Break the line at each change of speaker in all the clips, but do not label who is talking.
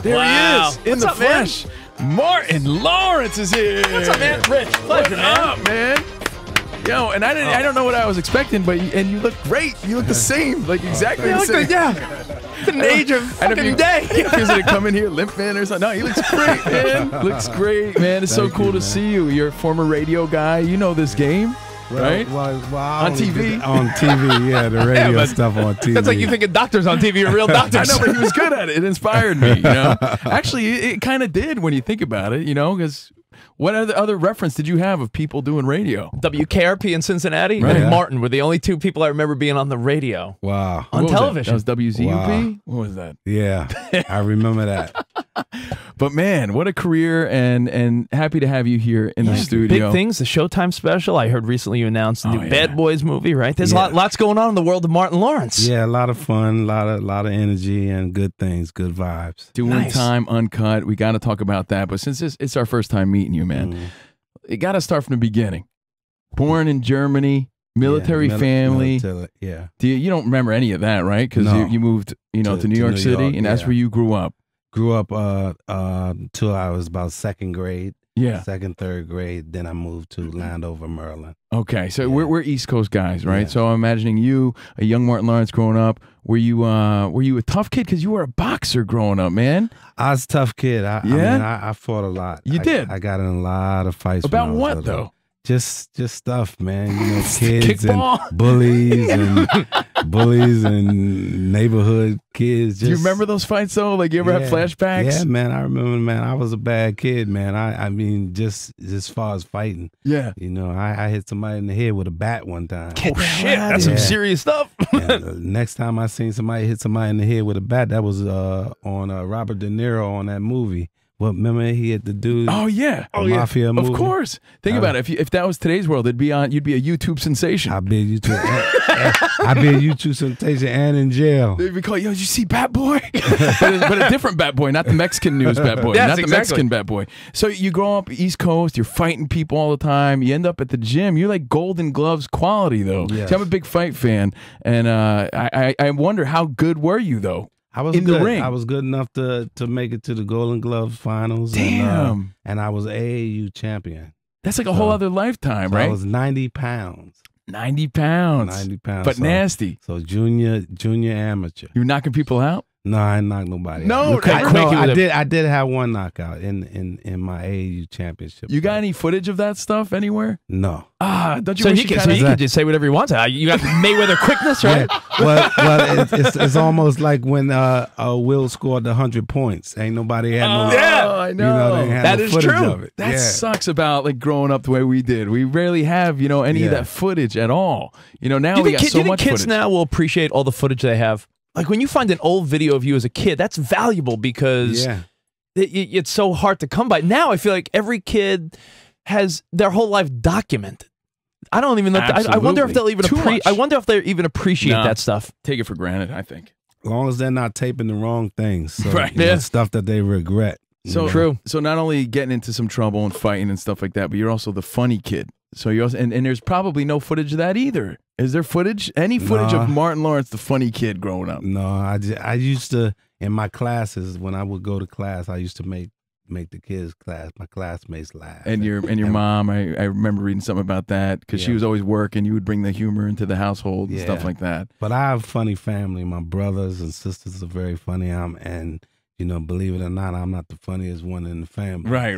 There he is, in
What's
the
up, man?
flesh. Martin Lawrence is here.
What's up, man? Rich, pleasure,
man. Yo, and I don't know what I was expecting, but you look great. You look the same, like exactly the same.
It's an age of fucking day.
Is it come in here limping or something? No, he looks great, man. Looks great, man. It's so cool to see you. You're a former radio guy. You know this game. Right?
Well,
on TV?
On TV, yeah, the radio stuff on TV.
That's like you thinking doctors on TV are real doctors.
I know, but he was good at it. It inspired me, you know? Actually, it kind of did when you think about it, you know, because what other reference did you have of people doing radio?
WKRP in Cincinnati
Right.
and Martin were the only two people I remember being on the radio.
Wow.
On television.
That was WZUP?
Wow.
What was that?
Yeah, I remember that.
But man, what a career, and happy to have you here in the studio.
Big things, the Showtime special. I heard recently you announced the new Bad Boys movie, right? There's lots going on in the world of Martin Lawrence.
Yeah, a lot of fun, a lot of energy and good things, good vibes.
Doing time uncut. We got to talk about that. But since it's our first time meeting you, man, it got to start from the beginning. Born in Germany, military family. You don't remember any of that, right? Because you moved, to New York City, and that's where you grew up.
Grew up till I was about second grade.
Yeah.
Second, third grade. Then I moved to Landover, Maryland.
Okay, so we're East Coast guys, right? Yeah. So I'm imagining you, a young Martin Lawrence growing up. Were you a tough kid? Because you were a boxer growing up, man.
I was a tough kid. I mean, I fought a lot.
You did?
I got in a lot of fights.
About what, though?
Just stuff, man. Kids and bullies and neighborhood kids.
Do you remember those fights though? Like you ever have flashbacks?
Yeah, man. I remember, man. I was a bad kid, man. I mean, just as far as fighting.
Yeah.
I hit somebody in the head with a bat one time.
Oh shit, that's some serious stuff.
Next time I seen somebody hit somebody in the head with a bat, that was on Robert De Niro on that movie. Well, remember he had the dude?
Oh yeah,
mafia movie.
Of course. Think about it. If that was today's world, you'd be a YouTube sensation.
I'd be a YouTube. I'd be a YouTube sensation and in jail.
They'd be called, yo, did you see Bat Boy? but a different Bat Boy, not the Mexican news Bat Boy, not the Mexican Bat Boy. So you grow up East Coast, you're fighting people all the time. You end up at the gym. You're like Golden Gloves quality though. Yes. See, I'm a big fight fan, and I wonder how good were you though?
I was
in
good.
The ring.
I was good enough to make it to the Golden Gloves finals.
Damn.
And I was AAU champion.
That's like a whole other lifetime, right?
I was 90 pounds.
90 pounds.
90 pounds.
But nasty.
So junior amateur.
You were knocking people out?
No, I didn't knock nobody
out.
I did have one knockout in my AAU championship.
You got any footage of that stuff anywhere?
No.
Don't you?
So he can just say whatever he wants. You got Mayweather quickness, right?
Well, it's almost like when Will scored the 100 points. Ain't nobody had no.
Yeah, I know.
They had
that
no
is
footage
true.
of it.
That sucks about like growing up the way we did. We rarely have any of that footage at all. Now we got so much
kids
footage.
now will appreciate all the footage they have. Like when you find an old video of you as a kid, that's valuable because it's so hard to come by. Now I feel like every kid has their whole life documented. I don't even know. I wonder if they'll even appreciate that stuff.
Take it for granted, I think.
As long as they're not taping the wrong things, so,
right?
Stuff that they regret.
So true. So not only getting into some trouble and fighting and stuff like that, but you're also the funny kid. So you also, and there's probably no footage of that either. Is there footage? Any footage of Martin Lawrence, the funny kid growing up?
No, I used to, in my classes, when I would go to class, I used to make my classmates laugh.
And your mom, I remember reading something about that because she was always working. You would bring the humor into the household and stuff like that.
But I have a funny family. My brothers and sisters are very funny. And believe it or not, I'm not the funniest one in the family.
Right.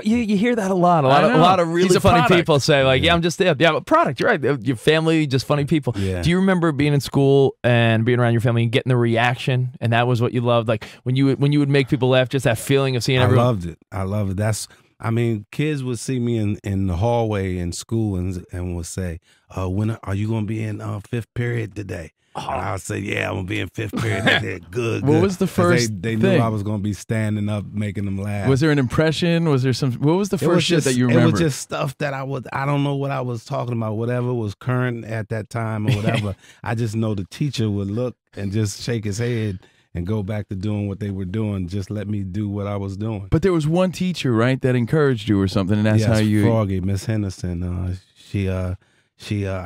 You hear that a lot. A lot of really funny people say, like, I'm just I'm a product. You're right. Your family, just funny people.
Yeah.
Do you remember being in school and being around your family and getting the reaction? And that was what you loved? Like, when you would make people laugh, just that feeling of seeing everyone?
I loved it. Kids would see me in the hallway in school and would say, when are you going to be in fifth period today? And I would say, yeah, I'm going to be in fifth period. They said, good.
What was the first
They knew I was going to be standing up, making them laugh.
Was there an impression? Was there what was the first shit that you remember?
It was just stuff that I don't know what I was talking about, whatever was current at that time or whatever. I just know the teacher would look and just shake his head and go back to doing what they were doing. Just let me do what I was doing.
But there was one teacher, right, that encouraged you or something, and that's how you...
Froggy, Miss Henderson. I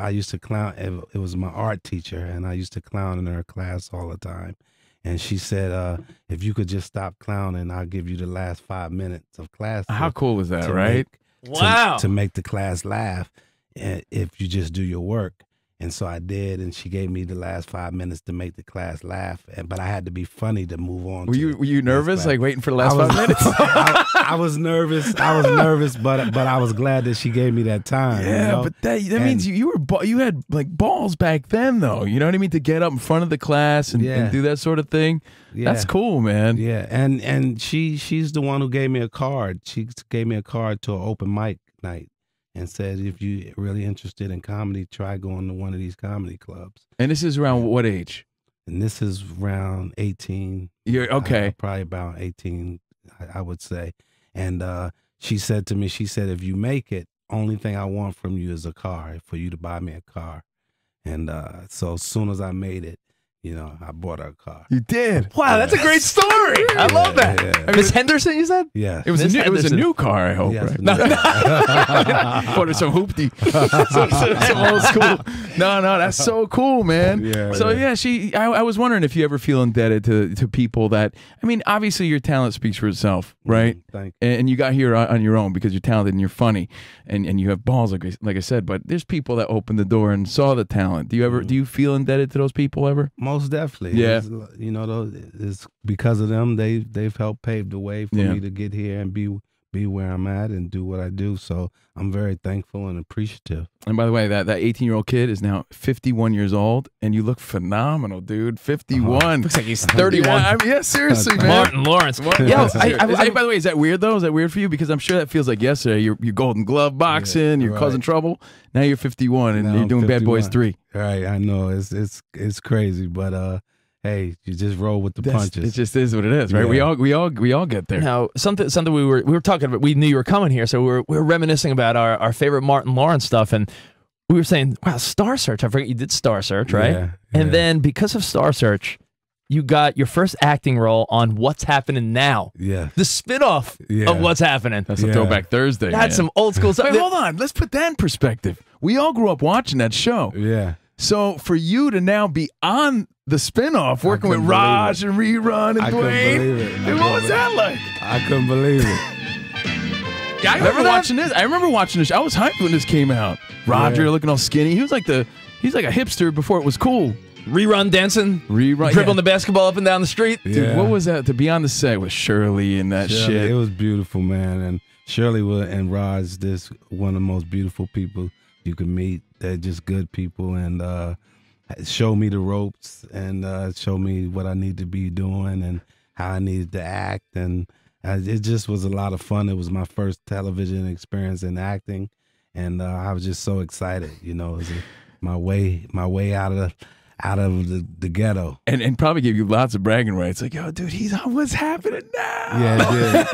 used to clown. It was my art teacher, and I used to clown in her class all the time. and she said, if you could just stop clowning, I'll give you the last 5 minutes of class.
How cool was that, right?
Wow.
To make the class laugh, if you just do your work. And so I did, and she gave me the last 5 minutes to make the class laugh. But I had to be funny to move on.
Were you nervous, like waiting for the last 5 minutes?
I was nervous. I was nervous, but I was glad that she gave me that time.
Yeah,
you know?
but that means you had like balls back then, though. You know what I mean? To get up in front of the class and do that sort of thing. Yeah. That's cool, man.
Yeah, and she's the one who gave me a card. She gave me a card to an open mic night. And said, if you're really interested in comedy, try going to one of these comedy clubs.
And this is around what age?
And this is around 18.
You're okay.
Probably about 18, I would say. And she said to me, if you make it, only thing I want from you is a car, for you to buy me a car. And so as soon as I made it, you know, I bought her a car.
You did?
Wow, that's a great story. I love that.
Yeah.
Miss Henderson, you said?
Yeah.
It was a new car, I hope,
yes,
right?
No.
Bought her some hoopty. some old school. No, that's so cool, man.
Yeah,
so I was wondering if you ever feel indebted to people that, I mean, obviously your talent speaks for itself, right?
Thank you.
And you got here on your own because you're talented and you're funny and you have balls, like I said, but there's people that opened the door and saw the talent. Do you feel indebted to those people ever?
Most definitely.
Yeah.
You know, it's because of them, they've helped pave the way for me to get here and be where I'm at and do what I do. So I'm very thankful and appreciative. And
by the way, that 18-year-old kid is now 51 years old, and you look phenomenal, dude. 51.
Looks like he's 31.
Yeah, seriously, man.
Martin Lawrence.
By the way, is that weird, though? Is that weird for you? Because I'm sure that feels like yesterday. You're Golden Glove boxing, you're causing trouble. Now you're 51, and you're doing 51. Bad Boys 3.
Right, I know. It's crazy, but hey, you just roll with the punches.
It just is what it is, right?
Yeah.
We all get there.
Now, something we were talking about. We knew you were coming here, so we were reminiscing about our favorite Martin Lawrence stuff, and we were saying, "Wow, Star Search! I forget you did Star Search, right?"
Yeah,
and then because of Star Search, you got your first acting role on What's Happening Now.
Yeah,
the spinoff of What's Happening.
That's a Throwback Thursday.
That's some old school stuff.
Wait, hold on. Let's put that in perspective. We all grew up watching that show.
Yeah.
So for you to now be on the spinoff, working with Raj and Rerun and Dwayne,
believe it.
Dude, what was that like?
I couldn't believe it.
Yeah, I remember watching this. I remember watching this. I was hyped when this came out. Roger looking all skinny. He's like a hipster before it was cool.
Rerun dancing, dribbling the basketball up and down the street.
Dude, what was that to be on the set with Shirley and that shit?
It was beautiful, man. And Shirley and Raj, this one of the most beautiful people you could meet. They're just good people, and show me the ropes and show me what I need to be doing and how I needed to act. And it just was a lot of fun. It was my first television experience in acting, and I was just so excited. You know, it was my way out of the ghetto.
And probably gave you lots of bragging rights. Like, yo, dude, he's on What's Happening Now.
Yeah,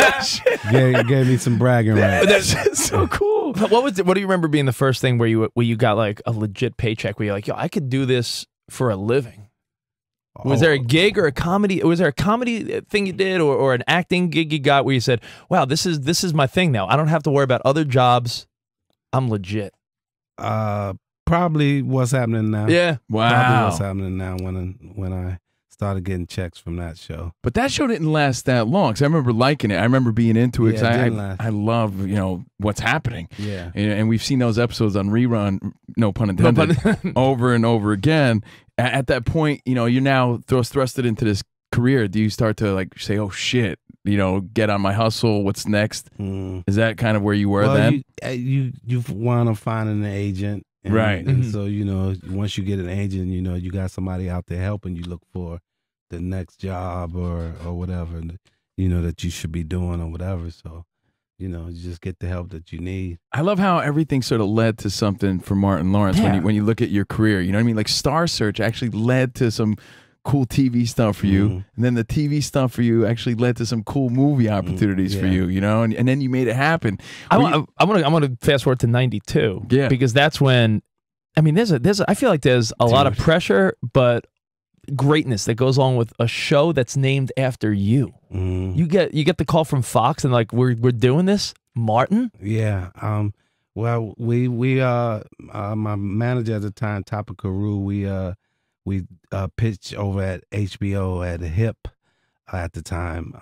it did. gave me some bragging rights.
That's just so cool.
What do you remember being the first thing where you got like a legit paycheck where you're like, yo, I could do this for a living? Was there a gig or a comedy? Was there a comedy thing you did or an acting gig you got where you said, wow, this is my thing now. I don't have to worry about other jobs. I'm legit.
Probably What's Happening Now.
Yeah.
Wow. Probably What's Happening Now when I started getting checks from that show.
But that show didn't last that long, because I remember liking it. I remember being into it,
because
I love, What's Happening.
Yeah.
And we've seen those episodes on Rerun, no pun intended, over and over again. At that point, you're now thrusted into this career. Do you start to like say, oh shit, get on my hustle, what's next? Is that kind of where you were then?
You want to find an agent.
Right.
And so, once you get an agent, you got somebody out there helping you look for the next job or whatever, that you should be doing or whatever. So, you just get the help that you need.
I love how everything sort of led to something for Martin Lawrence when you look at your career. You know what I mean? Like Star Search actually led to some cool TV stuff for you, and then the TV stuff for you actually led to some cool movie opportunities for you, and then you made it happen.
I'm gonna fast forward to 92, because that's when, I mean, I feel like there's a lot of pressure, but greatness that goes along with a show that's named after you. You get the call from Fox and like, we're doing this, Martin.
Yeah. Well, we my manager at the time, Tapa Carew, we pitched over at HBO at HIP at the time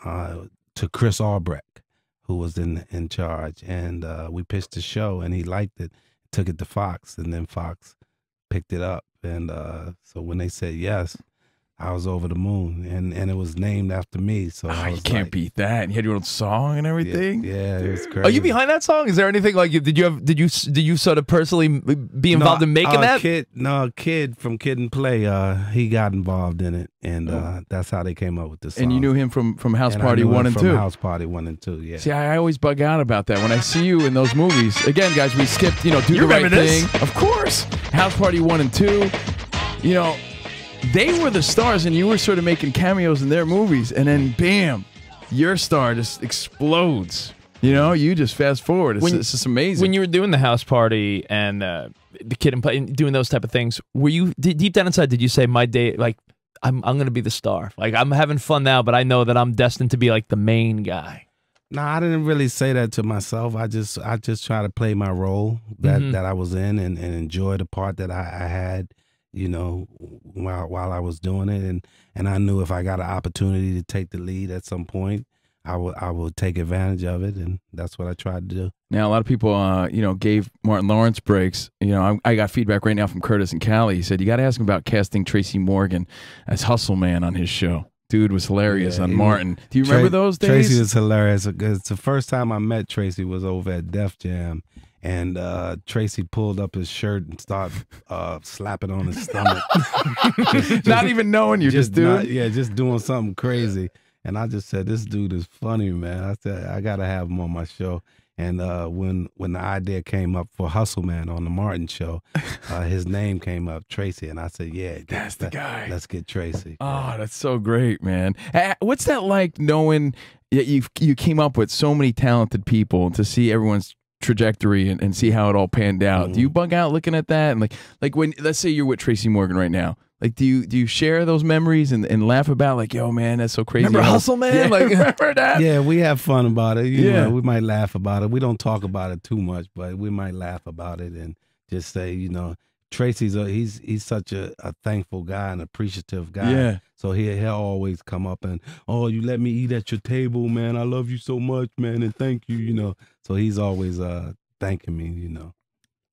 to Chris Albrecht, who was in charge, and we pitched the show, and he liked it, took it to Fox, and then Fox picked it up, and so when they said yes, I was over the moon, and it was named after me. So
you can't beat that. And you had your own song and everything.
Yeah, it was crazy.
Are you behind that song? Is there anything like did you sort of personally be involved in making that?
A kid from Kid and Play. He got involved in it, and that's how they came up with the song.
And you knew him from House Party 1 and 2.
From House Party 1 and 2. Yeah.
See, I always bug out about that when I see you in those movies. Again, guys, we skipped. Do the right thing. Of course, House Party 1 and 2. They were the stars, and you were sort of making cameos in their movies, and then bam, your star just explodes. You just fast forward. It's just amazing.
When you were doing the House Party and the Kid and Play, and doing those type of things, were you deep down inside? Did you say, "My day, like I'm going to be the star. Like I'm having fun now, but I know that I'm destined to be like the main guy"?
No, I didn't really say that to myself. I just try to play my role that I was in and enjoy the part that I had. While I was doing it, and I knew if I got an opportunity to take the lead at some point, I would take advantage of it, and that's what I tried to do.
Now, a lot of people, gave Martin Lawrence breaks. I got feedback right now from Curtis and Callie. He said, you got to ask him about casting Tracy Morgan as Hustle Man on his show. Dude was hilarious on Martin. Do you remember those days?
Tracy was hilarious. It's the first time I met Tracy was over at Def Jam. And Tracy pulled up his shirt and started slapping on his stomach.
Not even knowing you, just doing.
Just doing something crazy. And I just said, this dude is funny, man. I said, I got to have him on my show. And when the idea came up for Hustle Man on the Martin show, his name came up, Tracy. And I said, yeah,
that's the guy.
Let's get Tracy.
Oh, that's so great, man. What's that like knowing that you came up with so many talented people to see everyone's trajectory and see how it all panned out? Do you bug out looking at that? And like when, let's say you're with Tracy Morgan right now, like do you share those memories and laugh about like, yo man, that's so crazy?
Remember Hustle Man?
Yeah, like remember that?
Yeah, we have fun about it. You know, we might laugh about it. We don't talk about it too much, but we might laugh about it and just say, Tracy's he's such a thankful guy and appreciative guy. Yeah. So he'll always come up and, oh, you let me eat at your table, man. I love you so much, man, and thank you, So he's always thanking me,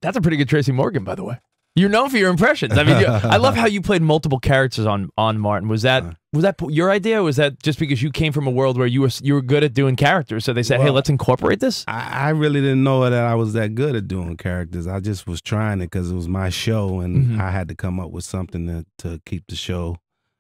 That's a pretty good Tracy Morgan, by the way. You're known for your impressions. I mean, I love how you played multiple characters on Martin. Was that your idea, or was that just because you came from a world where you were good at doing characters? So they said, hey, let's incorporate this?
I really didn't know that I was that good at doing characters. I just was trying it because it was my show, and I had to come up with something to keep the show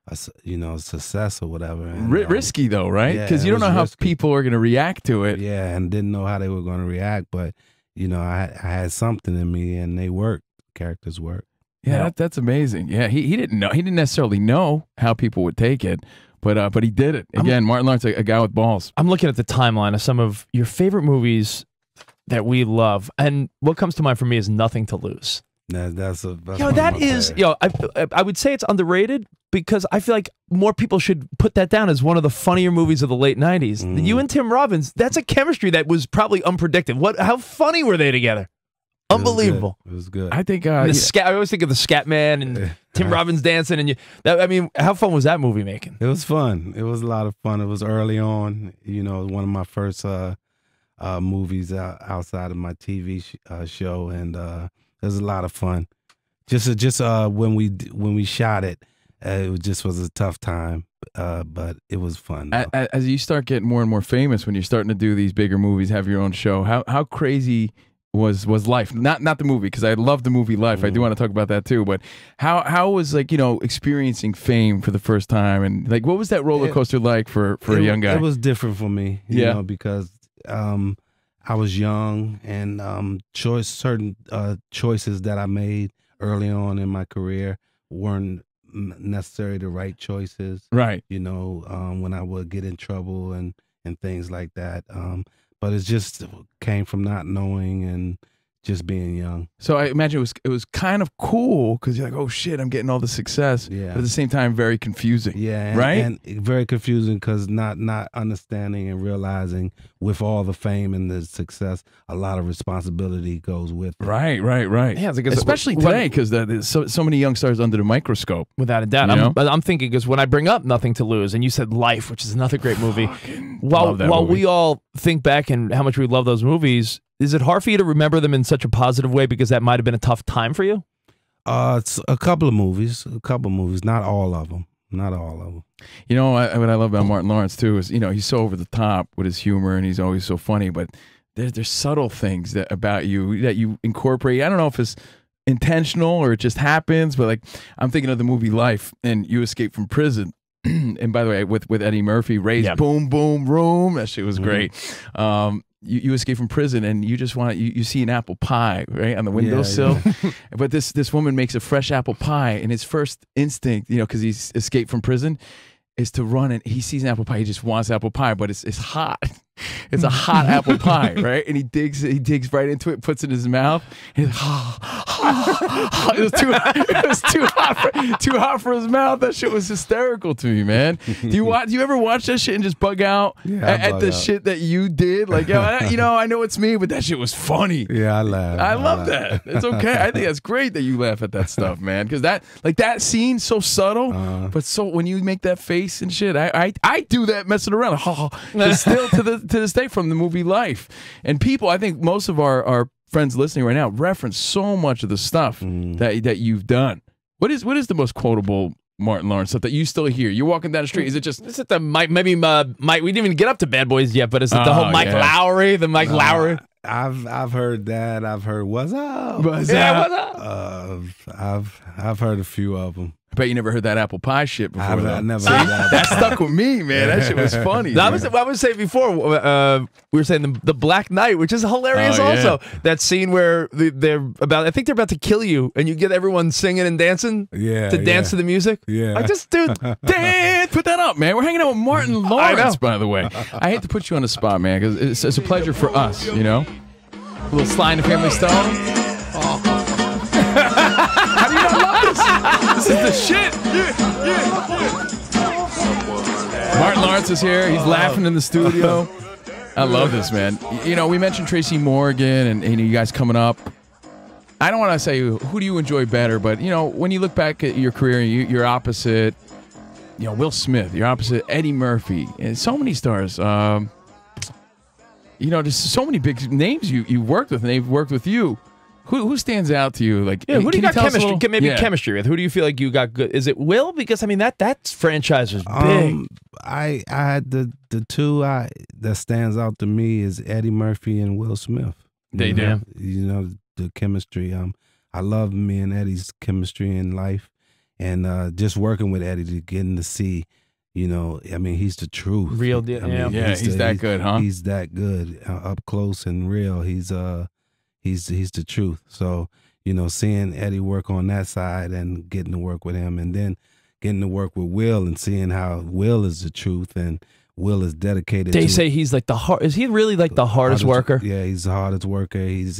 a success or whatever. And,
risky though, right? Because you don't know how people are going to react to it.
Yeah, and didn't know how they were going to react, but I had something in me, and they worked. Characters work.
Yeah, that's amazing. Yeah, he didn't know. He didn't necessarily know how people would take it, but he did it. Again, Martin Lawrence, a guy with balls.
I'm looking at the timeline of some of your favorite movies that we love, and what comes to mind for me is Nothing to Lose.
That's
I would say it's underrated because I feel like more people should put that down as one of the funnier movies of the late 90s. You and Tim Robbins, that's a chemistry that was probably unpredictable. How funny were they together? Unbelievable.
It was good.
I think
I always think of the Scat Man and Tim Robbins dancing, and how fun was that movie making?
It was fun. It was a lot of fun. It was early on. One of my first movies outside of my TV show, and it was a lot of fun. Just when we shot it, it was a tough time, but it was fun.
As you start getting more and more famous, when you're starting to do these bigger movies, have your own show, how crazy was life? Not the movie, because I love the movie Life. I do want to talk about that too. But how was experiencing fame for the first time, and what was that roller coaster like for a young guy?
It was different for me, you know, because I was young, and certain choices that I made early on in my career weren't necessarily the right choices.
Right.
When I would get in trouble and things like that. But it just came from not knowing and just being young.
So I imagine it was kind of cool because you're like, oh shit, I'm getting all the success.
Yeah.
But at the same time, very confusing.
Yeah.
Right.
And very confusing because not understanding and realizing with all the fame and the success, a lot of responsibility goes with it.
Right. Yeah, especially today because there's so many young stars under the microscope.
Without a doubt. I'm thinking because when I bring up Nothing to Lose, and you said Life, which is another great movie. While we all think back and how much we love those movies, is it hard for you to remember them in such a positive way because that might have been a tough time for you?
It's a couple of movies, not all of them. Not all of them.
You know, what I love about Martin Lawrence, too, is, he's so over the top with his humor and he's always so funny, but there's subtle things about you that you incorporate. I don't know if it's intentional or it just happens, but like I'm thinking of the movie Life and you escape from prison. And by the way, with Eddie Murphy, Ray's Boom Boom Room, that shit was great. You escape from prison and you just want you see an apple pie right on the windowsill, but this woman makes a fresh apple pie, and his first instinct, because he's escaped from prison, is to run, and he sees an apple pie. He just wants apple pie, but it's hot. It's a hot apple pie, right? And he digs right into it, puts it in his mouth. And it was too hot for his mouth. That shit was hysterical to me, man. Do you ever watch that shit and just bug out at the shit that you did? Like, I know it's me, but that shit was funny.
Yeah, I laugh.
I love that. It's okay. I think that's great that you laugh at that stuff, man. Because that scene so subtle, but so when you make that face and shit, I do that messing around. Still to this day from the movie Life. And people, I think most of our friends listening right now reference so much of the stuff that you've done. What is the most quotable Martin Lawrence stuff that you still hear? You're walking down the street. Is it the Mike? Maybe Mike. We didn't even get up to Bad Boys yet, but is it the whole Mike Lowry? The Mike Lowry.
I've heard that. I've heard what's up.
What's up?
I've heard a few of them.
I bet you never heard that apple pie shit before.
I never heard that.
That stuck with me, man. That shit was funny.
I was saying before, we were saying the Black Knight, which is hilarious also. That scene where I think they're about to kill you, and you get everyone singing and dancing to dance to the music.
Yeah.
Dude,
Dan, put that up, man. We're hanging out with Martin Lawrence, by the way. I hate to put you on the spot, man, because it's a pleasure for us, A little Sly and the Family Stone. How do you not love this? This is the shit. Martin Lawrence is here. He's laughing in the studio. I love this, man. We mentioned Tracy Morgan and you guys coming up. I don't want to say who do you enjoy better, but, when you look back at your career, you're opposite, Will Smith. You're opposite Eddie Murphy. And so many stars. There's so many big names you worked with, and they've worked with you. Who stands out to you? Like,
who do you got chemistry? Chemistry with? Who do you feel like you got good? Is it Will? Because that franchise was big.
I had the two that stands out to me is Eddie Murphy and Will Smith.
They do.
The chemistry. I love me and Eddie's chemistry in life, and just working with Eddie to getting to see. He's the truth.
Real deal.
He's that good, huh?
He's that good, up close and real. He's the truth. So, seeing Eddie work on that side and getting to work with him, and then getting to work with Will and seeing how Will is the truth and Will is dedicated.
They say he's like the hard. Is he really like the hardest worker?
Yeah, he's the hardest worker. He's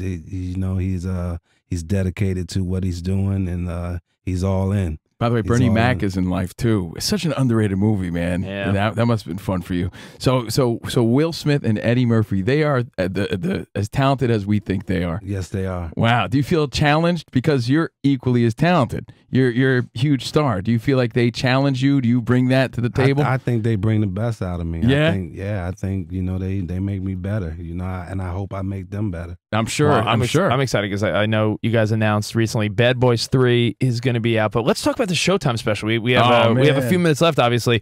dedicated to what he's doing, and he's all in.
By the way, Bernie Mac is in Life too. It's such an underrated movie, man.
Yeah.
That must have been fun for you. So Will Smith and Eddie Murphy, they are as talented as we think they are.
Yes, they are.
Wow. Do you feel challenged because you're equally as talented? You're a huge star. Do you feel like they challenge you? Do you bring that to the table?
I think they bring the best out of me.
Yeah.
I think they make me better. And I hope I make them better.
I'm sure.
Well,
I'm sure.
I'm excited because I know you guys announced recently Bad Boys 3 is going to be out. But let's talk about the Showtime special. We have a few minutes left, obviously.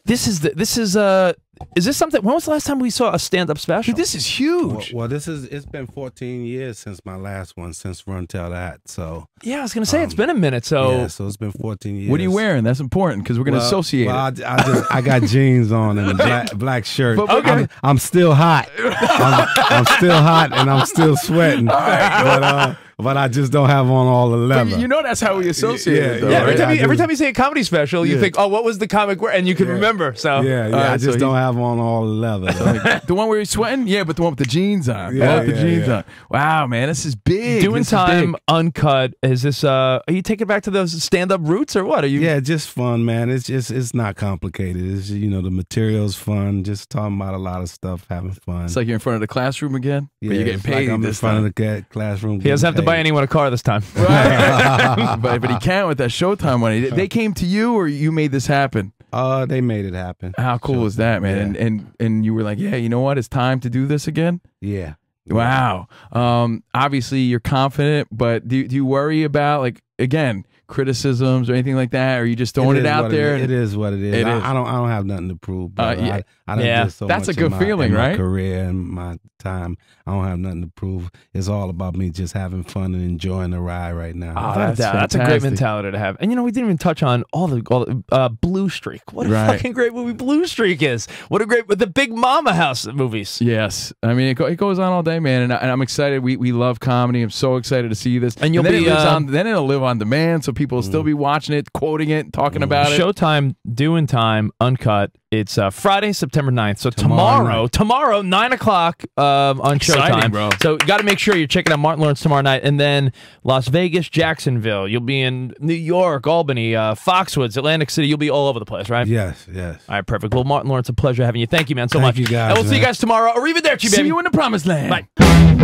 Is this something? When was the last time we saw a stand-up special?
Dude, this is huge.
Well, it's been 14 years since my last one, since Run Tell That. So
yeah, I was gonna say it's been a minute. So
so it's been 14 years.
What are you wearing? That's important because we're gonna associate it.
I got jeans on and a black shirt.
But okay.
I'm still hot. I'm still hot and I'm still sweating.
Right.
but I just don't have on all the leather.
But you know that's how we associate it, though,
yeah.
right?
Every time you say a comedy special, you think, oh, what was the comic where? And you can remember. So
I just don't have on all the leather.
Like, the one where you're sweating? Yeah, but the one with the jeans on. The one with the jeans on. Wow, man, this is big.
Doing Time Uncut. Is this? Are you taking it back to those stand-up roots or what? Are you?
Yeah, just fun, man. It's not complicated. It's the material's fun. Just talking about a lot of stuff, having fun.
It's like you're in front of the classroom again.
Yeah,
but you're getting paid.
Like I'm in front of the classroom.
He doesn't have to buy anyone a car this time.
Right. but he can't with that Showtime money. They came to you, or you made this happen?
They made it happen.
How cool is that, man?
Yeah.
And you were like, yeah, you know what? It's time to do this again.
Yeah.
Wow. Obviously, you're confident, but do you worry about, like, again, criticisms or anything like that? Or are you just throwing it out there?
It is what it is. I don't have nothing to prove. But I done did so
that's
much
a good feeling,
in my
right?
career and my time. I don't have nothing to prove. It's all about me just having fun and enjoying the ride right now.
Oh, that's a great mentality to have. And we didn't even touch on all the Blue Streak. What a fucking great movie Blue Streak is. What a great the Big Mama House movies.
Yes, I mean it goes on all day, man. And I'm excited. We love comedy. I'm so excited to see this. And you'll be then it'll live on demand, so people will still be watching it, quoting it, talking about it.
Showtime, Doing Time, Uncut. It's Friday, September 9th. So tomorrow, 9 o'clock on Showtime.
Bro.
So you got to make sure you're checking out Martin Lawrence tomorrow night. And then Las Vegas, Jacksonville. You'll be in New York, Albany, Foxwoods, Atlantic City. You'll be all over the place, right?
Yes.
All right, perfect. Well, Martin Lawrence, a pleasure having you. Thank you, man, so much.
Thank you, guys.
And we'll see you guys tomorrow. Arrivederci, baby.
See you in the promised land.
Bye.